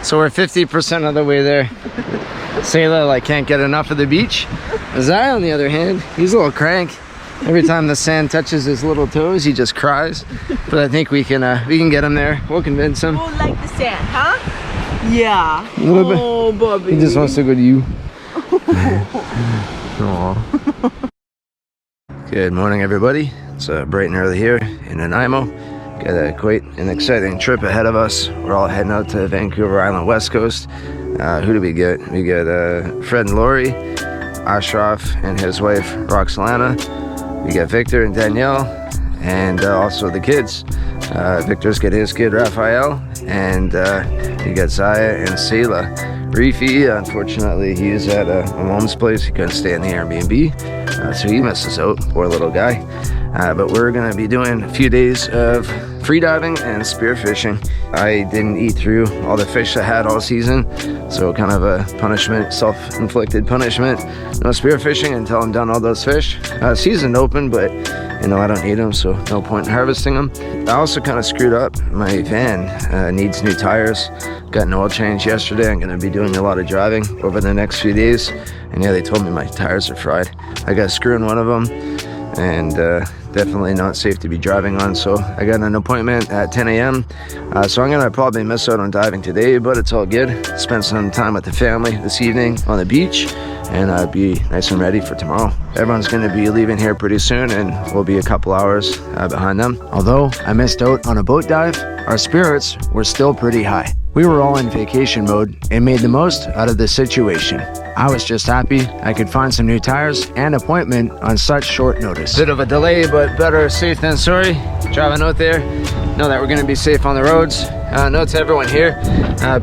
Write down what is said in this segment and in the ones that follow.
So we're 50% of the way there. Sayla like can't get enough of the beach. Zai on the other hand, he's a little crank. Every time the sand touches his little toes, he just cries. But I think we can get him there. We'll convince him. Oh, like the sand, huh? Yeah. A little bit. Oh, Bobby. He just wants to go to you. Aww. Good morning, everybody. It's bright and early here in Nanaimo. Got quite an exciting trip ahead of us. We're all heading out to Vancouver Island, West Coast. Who do we get? We get Fred and Lori, Ashraf and his wife Roxalana. We got Victor and Danielle, and also the kids. Victor's got his kid Raphael, and we got Zaya and Sayla. Reefy, unfortunately, he's at a mom's place. He couldn't stay in the Airbnb, so he misses out, poor little guy. But we're gonna be doing a few days of freediving and spearfishing. I didn't eat through all the fish I had all season, so kind of a punishment, self-inflicted punishment. No spearfishing until I'm done all those fish. Season open, but you know I don't need them, so no point in harvesting them. I also kind of screwed up. My van needs new tires. Got an oil change yesterday. I'm gonna be doing a lot of driving over the next few days, and yeah, they told me my tires are fried. I got a screw in one of them, and definitely not safe to be driving on, so I got an appointment at 10 a.m. So I'm gonna probably miss out on diving today, but it's all good. Spend some time with the family this evening on the beach, and be nice and ready for tomorrow. Everyone's gonna be leaving here pretty soon, and we'll be a couple hours behind them. Although I missed out on a boat dive, our spirits were still pretty high. We were all in vacation mode and made the most out of the situation. I was just happy I could find some new tires and appointment on such short notice. Bit of a delay, but better safe than sorry. Driving out there, know that we're gonna be safe on the roads. Note to everyone here,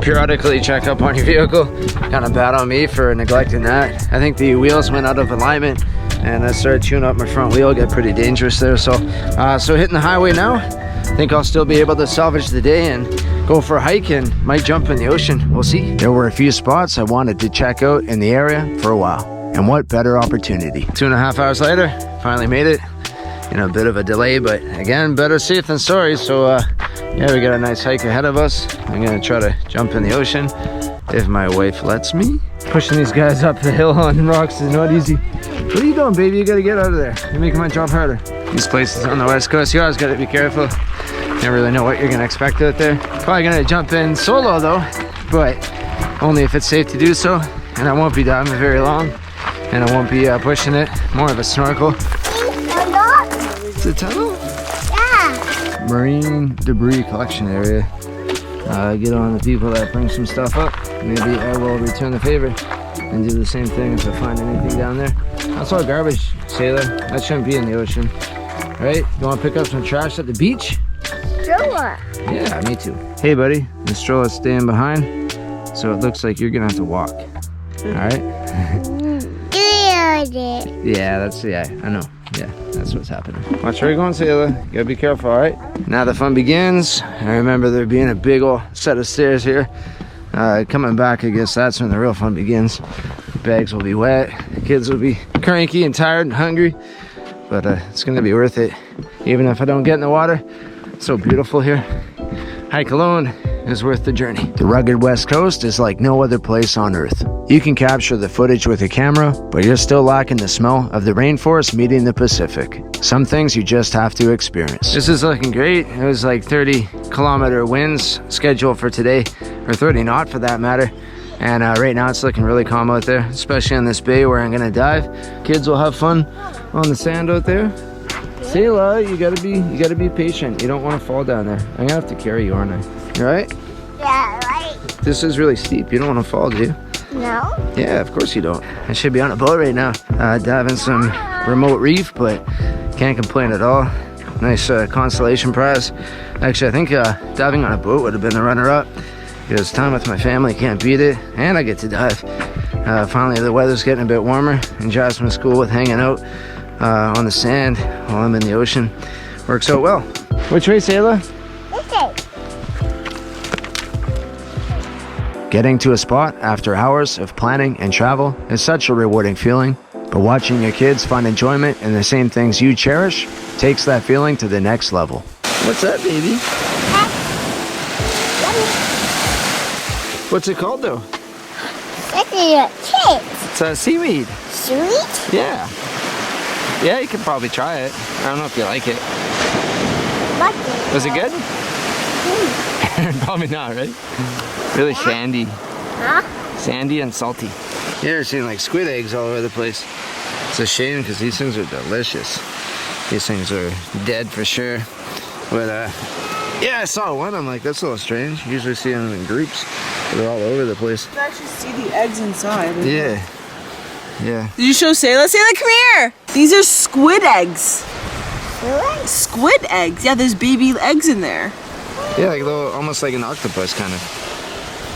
periodically check up on your vehicle. Kind of bad on me for neglecting that. I think the wheels went out of alignment and I started chewing up my front wheel. Got pretty dangerous there. So hitting the highway now. I think I'll still be able to salvage the day and go for a hike and might jump in the ocean. We'll see. There were a few spots I wanted to check out in the area for a while. And what better opportunity. 2.5 hours later, finally made it. You know, a bit of a delay, but again, better safe than sorry. So yeah, we got a nice hike ahead of us. I'm gonna try to jump in the ocean if my wife lets me. Pushing these guys up the hill on rocks is not easy. What are you doing, baby? You gotta get out of there. You're making my job harder. These places on the West Coast, you always gotta be careful. Never really know what you're gonna expect out there. Probably gonna jump in solo though, but only if it's safe to do so. And I won't be diving very long, and I won't be pushing it. More of a snorkel. It's a tunnel? Yeah. Marine debris collection area. Get on the people that bring some stuff up. Maybe I will return the favor and do the same thing if I find anything down there. That's all garbage, Sailor. That shouldn't be in the ocean. Right? You want to pick up some trash at the beach? Sure. Yeah, me too. Hey, buddy. The stroller is staying behind, so it looks like you're gonna have to walk. All right? Yeah, I know. Yeah, that's what's happening. Watch where you're going, Sailor. You gotta be careful, all right? Now the fun begins. I remember there being a big old set of stairs here. Coming back, I guess that's when the real fun begins. Bags will be wet. The kids will be cranky and tired and hungry. But it's gonna be worth it. Even if I don't get in the water. It's so beautiful here. Hike alone is worth the journey. The rugged West Coast is like no other place on earth. You can capture the footage with a camera, but you're still lacking the smell of the rainforest meeting the Pacific. Some things you just have to experience. This is looking great. It was like 30-kilometer winds scheduled for today, or 30 knot for that matter. And right now it's looking really calm out there, especially in this bay where I'm gonna dive. Kids will have fun on the sand out there. Sayla, you gotta be patient. You don't want to fall down there. I'm gonna have to carry you, aren't I? You alright? Yeah, right. This is really steep. You don't want to fall, do you? No. Yeah, of course you don't. I should be on a boat right now, diving some remote reef, but can't complain at all. Nice consolation prize. Actually, I think diving on a boat would have been the runner-up, because time with my family, can't beat it, and I get to dive. Finally, the weather's getting a bit warmer, and Jasmine's cool with hanging out on the sand while I'm in the ocean. Works out well. Which way, Sayla? Okay. Getting to a spot after hours of planning and travel is such a rewarding feeling, but watching your kids find enjoyment in the same things you cherish takes that feeling to the next level. What's that, baby? What's it called though? That's a kid. It's seaweed. Sweet? Yeah. Yeah, you could probably try it. I don't know if you like it. Was it good? Probably not, right? Really sandy. Huh? Sandy and salty. You ever seen like squid eggs all over the place? It's a shame because these things are delicious. These things are dead for sure. But yeah, I saw one. I'm like, that's a little strange. You usually see them in groups. But they're all over the place. You can actually see the eggs inside. Yeah. Yeah. Did you show Sayla? Sayla, come here! These are squid eggs. What? Squid eggs? Yeah, there's baby eggs in there. Yeah, like little, almost like an octopus kind of.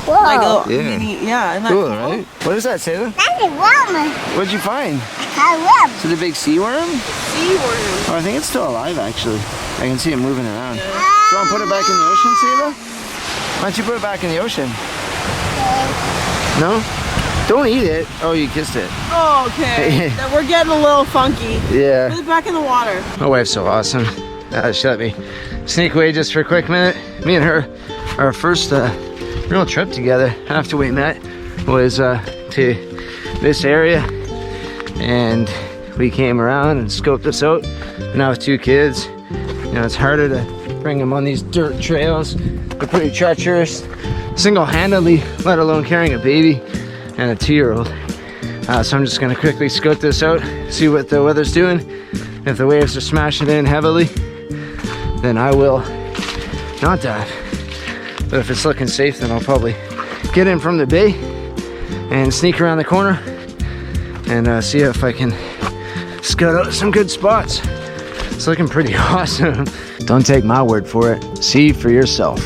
Whoa. Like a Yeah. mini, yeah. Isn't that Cool, right? What is that, Sayla? That's a worm. What'd you find? A worm. Is it a big sea worm? Sea worm. Oh, I think it's still alive actually. I can see it moving around. Do you want to put it back in the ocean, Sayla? Why don't you put it back in the ocean? No? Don't eat it. Oh, you kissed it. Oh, okay. Then we're getting a little funky. Yeah. Put it back in the water. My wife's so awesome. She let me sneak away just for a quick minute. Me and her, our first real trip together after we met was to this area, and we came around and scoped this out. And now with 2 kids, you know, it's harder to bring them on these dirt trails. They're pretty treacherous, single-handedly, let alone carrying a baby and a 2-year-old. So I'm just gonna quickly scope this out, see what the weather's doing. If the waves are smashing in heavily, then I will not dive. But if it's looking safe, then I'll probably get in from the bay and sneak around the corner and see if I can scout out some good spots. It's looking pretty awesome. Don't take my word for it. See for yourself.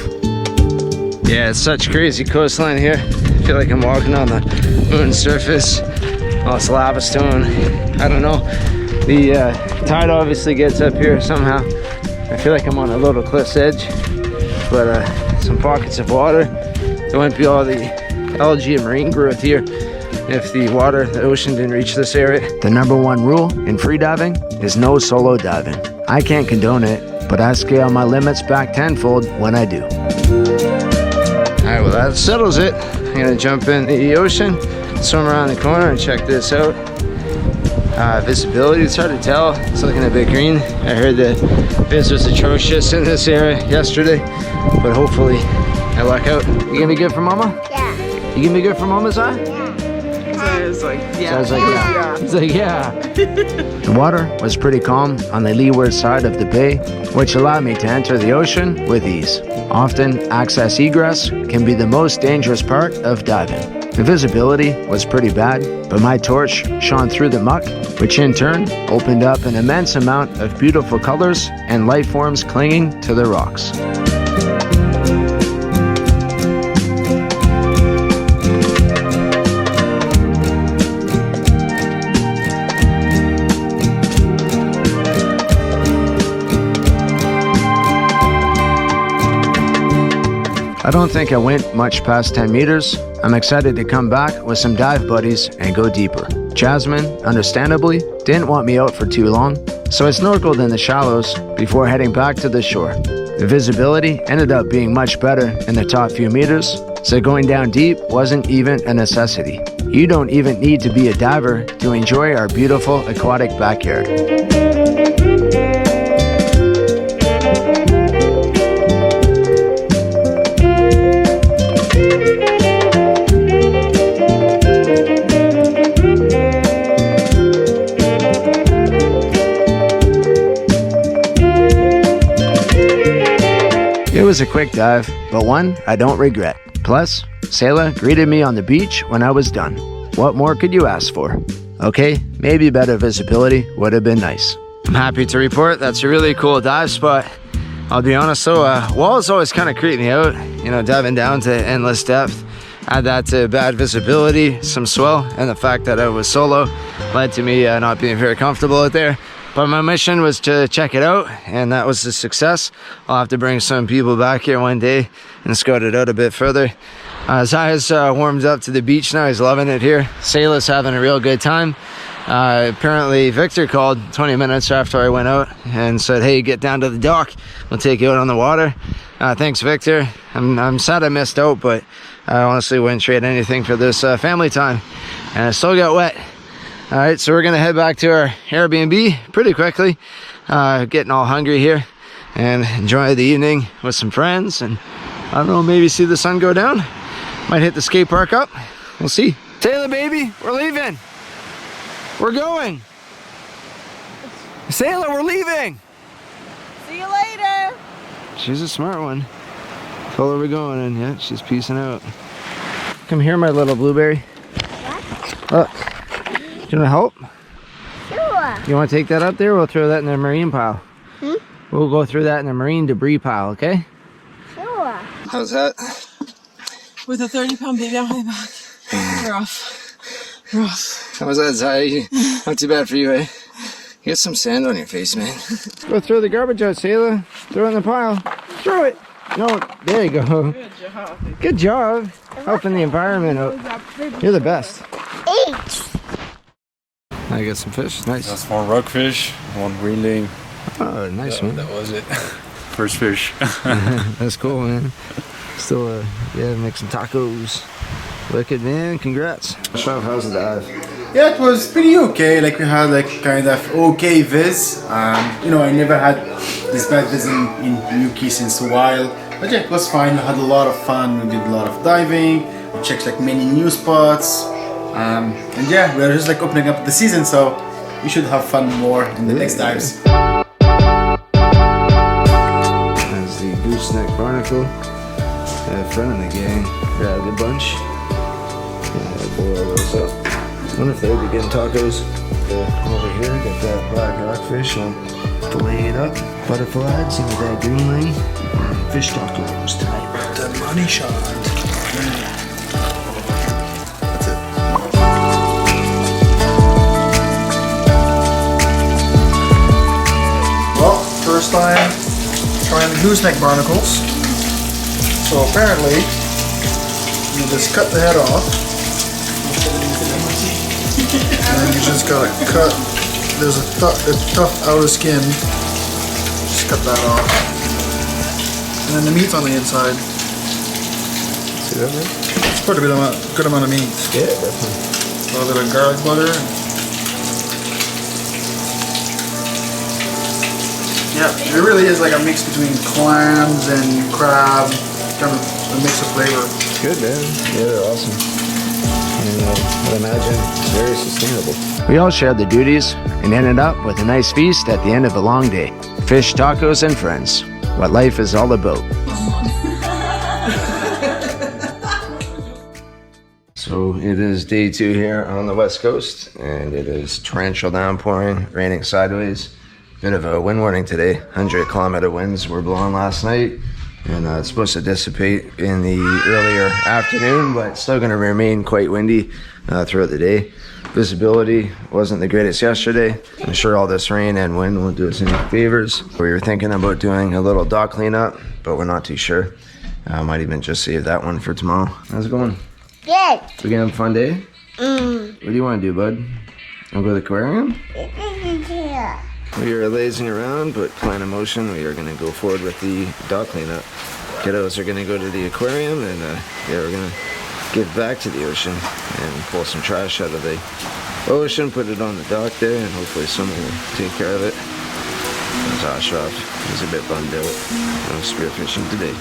Yeah, it's such crazy coastline here. I feel like I'm walking on the moon's surface. Oh, it's lava stone. I don't know. The tide obviously gets up here somehow. I feel like I'm on a little cliff's edge, but some pockets of water. There wouldn't be all the algae and marine growth here if the water, the ocean didn't reach this area. The #1 rule in freediving is no solo diving. I can't condone it, but I scale my limits back tenfold when I do. All right, well that settles it. I'm gonna jump in the ocean, swim around the corner and check this out. Visibility, it's hard to tell. It's looking a bit green. I heard the viz was atrocious in this area yesterday, but hopefully I luck out. You gonna be good for mama? Yeah. You gonna be good for mama's eye? Yeah. It's like, yeah. So I was like, yeah. It's like, yeah. The water was pretty calm on the leeward side of the bay, which allowed me to enter the ocean with ease. Often, access egress can be the most dangerous part of diving. The visibility was pretty bad, but my torch shone through the muck, which in turn opened up an immense amount of beautiful colors and life forms clinging to the rocks. I don't think I went much past 10 meters. I'm excited to come back with some dive buddies and go deeper. Jasmine, understandably, didn't want me out for too long, so I snorkeled in the shallows before heading back to the shore. The visibility ended up being much better in the top few meters, so going down deep wasn't even a necessity. You don't even need to be a diver to enjoy our beautiful aquatic backyard. It was a quick dive, but one I don't regret. Plus, Sayla greeted me on the beach when I was done. What more could you ask for? Okay, maybe better visibility would have been nice. I'm happy to report that's a really cool dive spot. I'll be honest though, walls always kind of creep me out. You know, diving down to endless depth. Add that to bad visibility, some swell, and the fact that I was solo led to me not being very comfortable out there. But my mission was to check it out, and that was a success. I'll have to bring some people back here one day and scout it out a bit further. Zaya's warmed up to the beach now. He's loving it here. Sayla's having a real good time. Apparently Victor called 20 minutes after I went out and said, hey, get down to the dock. We'll take you out on the water. Thanks, Victor. I'm sad I missed out, but I honestly wouldn't trade anything for this family time, and I still got wet. All right, so we're gonna head back to our Airbnb pretty quickly. Getting all hungry here, and enjoy the evening with some friends, and I don't know, maybe see the sun go down. Might hit the skate park up. We'll see. Taylor, baby, we're leaving. We're going. Sailor, we're leaving. See you later. She's a smart one. Told her we're going, and yeah, she's peacing out. Come here, my little blueberry. What? Look. Do you want to help? Sure. You want to take that up there? We'll throw that in the marine pile. Hmm? We'll go through that in the marine debris pile, okay? Sure. How's that? With a 30-pound baby on my back. Rough. Rough. How was that, Zai? Not too bad for you, eh? Get some sand on your face, man. Go throw the garbage out, Sailor. Throw it in the pile. Throw it. No, there you go. Good job. Good job. Helping the environment out. You're the best. Eat. Now you got some fish. Nice. That's one rockfish, one greenling. Oh, nice one. That was it. First fish. That's cool, man. Still, yeah, make some tacos. Wicked, man. Congrats. Shov, how's the dive? Yeah, it was pretty okay. Like we had like kind of okay viz. You know, I never had this bad viz in Yuki since a while. But yeah, it was fine. We had a lot of fun. We did a lot of diving. We checked like many new spots. And yeah, we're just like opening up the season, so we should have fun more in the next dives. That's the Gooseneck Barnacle. Friend of the gang. Grabbed a bunch. Yeah, boil those up. Wonder if they would be getting tacos. Over here, got that black rockfish on filleted up. Butterfly, see with that greenling. Fish tacos tonight. The money shot. That's it. Well, first time trying the Gooseneck Barnacles. So apparently, you just cut the head off. And then you just gotta cut, there's a tough outer skin, just cut that off. And then the meat on the inside. See that, man? It's quite a good amount of meat. Yeah, definitely. A little bit of garlic butter. Yeah, it really is like a mix between clams and crab, kind of a mix of flavor. Good, man. Yeah, they're awesome. And I imagine it's very sustainable. We all shared the duties and ended up with a nice feast at the end of a long day. Fish, tacos, and friends. What life is all about. So it is day 2 here on the west coast, and it is torrential downpouring, raining sideways. Bit of a wind warning today. 100-kilometer winds were blowing last night. And it's supposed to dissipate in the earlier afternoon, but it's still going to remain quite windy throughout the day. Visibility wasn't the greatest yesterday. I'm sure all this rain and wind won't do us any favors. We were thinking about doing a little dock cleanup, but we're not too sure. Might even just save that one for tomorrow. How's it going? Good. We gonna have a fun day? What do you want to do, bud? Want to go to the aquarium? Yeah. We are lazing around, but plan in motion. We are going to go forward with the dock cleanup. Kiddos are going to go to the aquarium, and yeah, we're going to give back to the ocean and pull some trash out of the ocean, put it on the dock there, and hopefully someone will take care of it. That's Ashraf. He's a bit bummed out. No spearfishing today.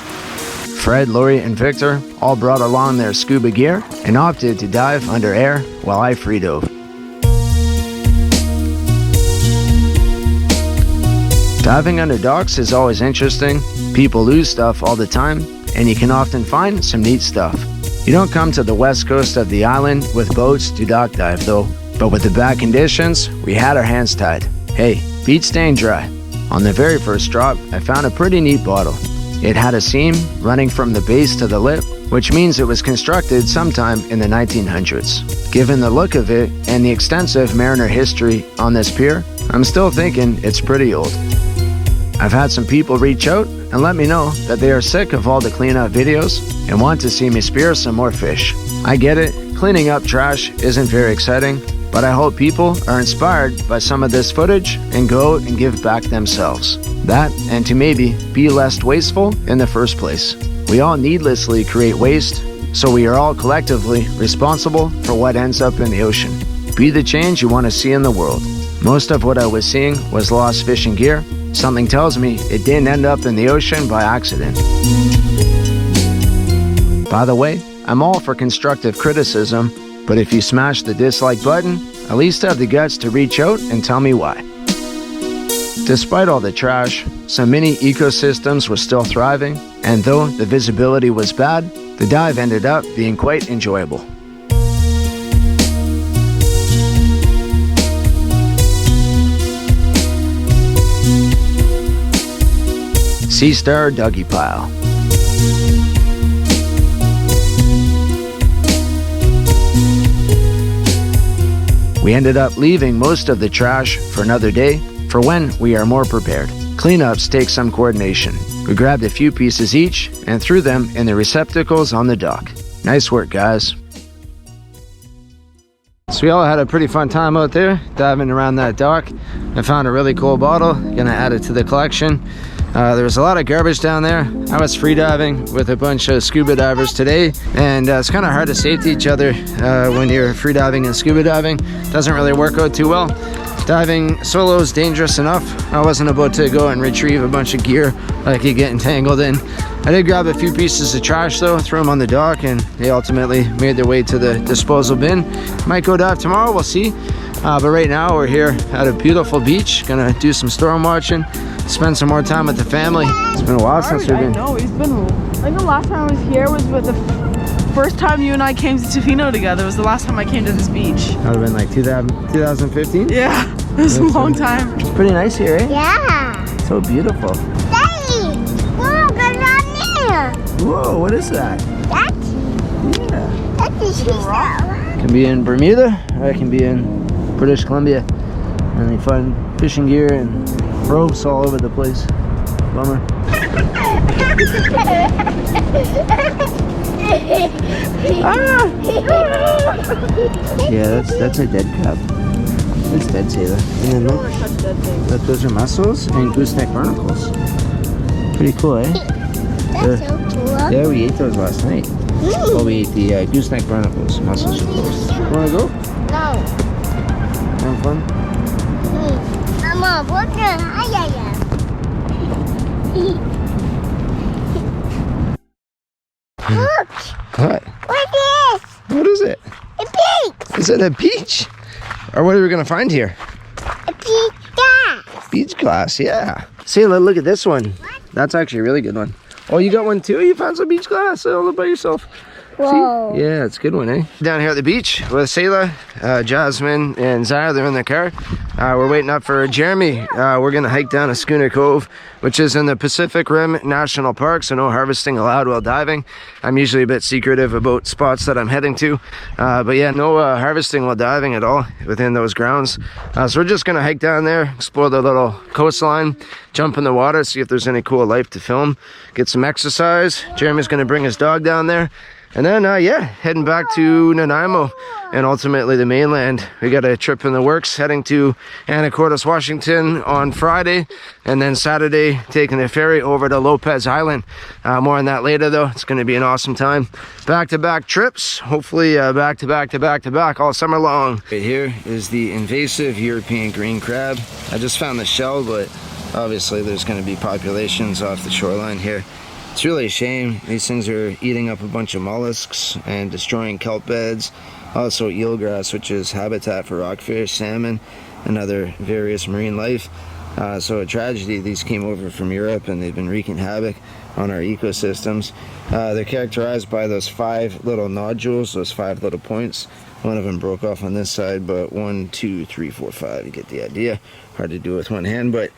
Fred, Lori, and Victor all brought along their scuba gear and opted to dive under air while I free dove. Diving under docks is always interesting. People lose stuff all the time, and you can often find some neat stuff. You don't come to the west coast of the island with boats to dock dive though, but with the bad conditions, we had our hands tied. Hey, feet staying dry. On the very first drop, I found a pretty neat bottle. It had a seam running from the base to the lip, which means it was constructed sometime in the 1900s. Given the look of it and the extensive mariner history on this pier, I'm still thinking it's pretty old. I've had some people reach out and let me know that they are sick of all the cleanup videos and want to see me spear some more fish. I get it, cleaning up trash isn't very exciting, but I hope people are inspired by some of this footage and go out and give back themselves. That, and to maybe be less wasteful in the first place. We all needlessly create waste, so we are all collectively responsible for what ends up in the ocean. Be the change you want to see in the world. Most of what I was seeing was lost fishing gear. Something tells me it didn't end up in the ocean by accident. By the way, I'm all for constructive criticism, but if you smash the dislike button, at least have the guts to reach out and tell me why. Despite all the trash, some mini ecosystems were still thriving, and though the visibility was bad, the dive ended up being quite enjoyable. Sea Star Doggy Pile. We ended up leaving most of the trash for another day, for when we are more prepared. Cleanups take some coordination. We grabbed a few pieces each and threw them in the receptacles on the dock. Nice work, guys. So we all had a pretty fun time out there, diving around that dock. I found a really cool bottle, gonna add it to the collection. There was a lot of garbage down there. I was freediving with a bunch of scuba divers today, and it's kind of hard to safety each other when you're freediving and scuba diving. Doesn't really work out too well. Diving solo is dangerous enough. I wasn't about to go and retrieve a bunch of gear like you get entangled in. I did grab a few pieces of trash though, threw them on the dock, and they ultimately made their way to the disposal bin. Might go dive tomorrow, we'll see. But right now we're here at a beautiful beach, gonna do some storm watching, spend some more time with the family. It's been a while since we've been. No, it's been. I think the last time I was here was with the first time you and I came to Tofino together. It was the last time I came to this beach. That would have been like 2015? Yeah, it was a long time. It's pretty nice here, eh? Yeah. So beautiful. Daddy, look, around there. Whoa, what is that? That's, Yeah. that is rock. Can be in Bermuda, or it can be in British Columbia. And they find fishing gear and ropes all over the place. Bummer. Yeah, that's a dead crab. It's dead, sailor. And then look, those are mussels and gooseneck barnacles. Pretty cool, eh? That's so cool. Yeah, we ate those last night. Well, we ate the gooseneck barnacles. Mussels are close. You wanna go? No. Have fun? Mama, what the Look, What? what is What is it? a pig? Is it a peach? Or what are we gonna find here? A pig gas. Beach glass, yeah. Sailor, look at this one. That's actually a really good one. Oh, you got one too? You found some beach glass all by yourself. Whoa. See? Yeah, it's a good one, eh? Down here at the beach with Sayla, Jasmine, and Zara. They're in the car. We're waiting up for Jeremy. We're gonna hike down to Schooner Cove, which is in the Pacific Rim National Park, so no harvesting allowed while diving. I'm usually a bit secretive about spots that I'm heading to, but yeah, no harvesting while diving at all within those grounds. So we're just gonna hike down there, explore the little coastline, jump in the water, see if there's any cool life to film, get some exercise. Jeremy's gonna bring his dog down there. And then, yeah, heading back to Nanaimo and ultimately the mainland. We got a trip in the works heading to Anacortes, Washington on Friday. And then Saturday, taking the ferry over to Lopez Island. More on that later, though. It's going to be an awesome time. Back-to-back trips. Hopefully back-to-back all summer long. Right here is the invasive European green crab. I just found the shell, but obviously there's going to be populations off the shoreline here. It's really a shame. These things are eating up a bunch of mollusks and destroying kelp beds. Also eelgrass, which is habitat for rockfish, salmon, and other various marine life. So a tragedy. These came over from Europe and they've been wreaking havoc on our ecosystems. They're characterized by those 5 little nodules, those 5 little points. One of them broke off on this side, but 1, 2, 3, 4, 5. You get the idea. Hard to do with one hand, but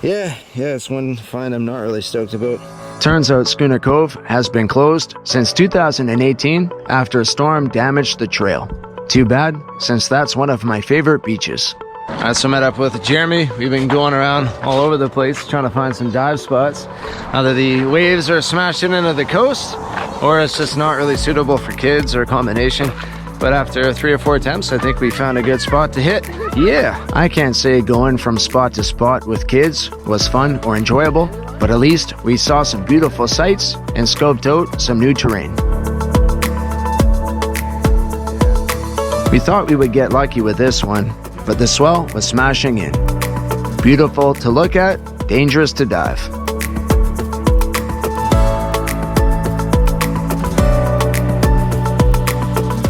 yeah, it's one find I'm not really stoked about. Turns out Schooner Cove has been closed since 2018 after a storm damaged the trail. Too bad, since that's one of my favorite beaches. Alright, so I met up with Jeremy. We've been going around all over the place trying to find some dive spots. Either the waves are smashing into the coast or it's just not really suitable for kids or a combination. But after 3 or 4 attempts, I think we found a good spot to hit. Yeah, I can't say going from spot to spot with kids was fun or enjoyable, but at least we saw some beautiful sights and scoped out some new terrain. We thought we would get lucky with this one, but the swell was smashing in. Beautiful to look at, dangerous to dive.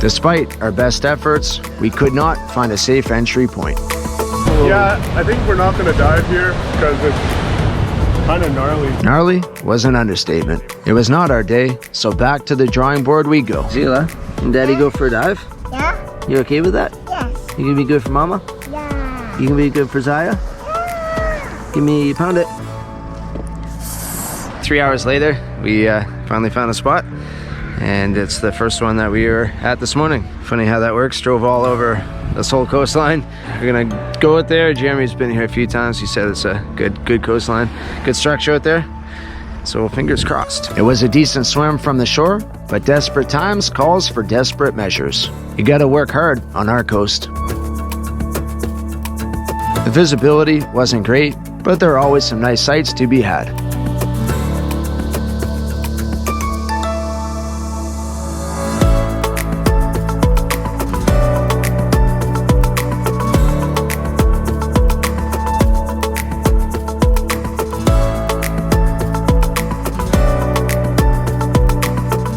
Despite our best efforts, we could not find a safe entry point. Yeah, I think we're not gonna dive here because it's kind of gnarly. Gnarly was an understatement. It was not our day, so back to the drawing board we go. Zila, and Daddy go for a dive? Yeah? You okay with that? Yes. You gonna be good for Mama? Yeah. You gonna be good for Zaya? Give me, pound it. 3 hours later, we finally found a spot. And it's the first one that we were at this morning. Funny how that works. Drove all over this whole coastline. We're gonna go out there. Jeremy's been here a few times. He said it's a good coastline, good structure out there. So fingers crossed. It was a decent swim from the shore, but desperate times calls for desperate measures. You gotta work hard on our coast. The visibility wasn't great, but there are always some nice sights to be had.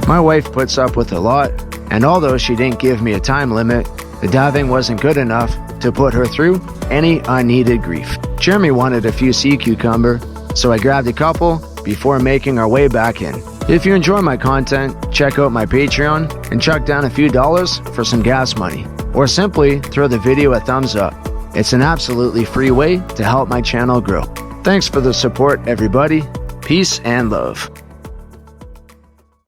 My wife puts up with a lot, and although she didn't give me a time limit, the diving wasn't good enough to put her through any unneeded grief. Jeremy wanted a few sea cucumber, so I grabbed a couple before making our way back in. If you enjoy my content, check out my Patreon and chuck down a few dollars for some gas money, or simply throw the video a thumbs up. It's an absolutely free way to help my channel grow. Thanks for the support, everybody. Peace and love.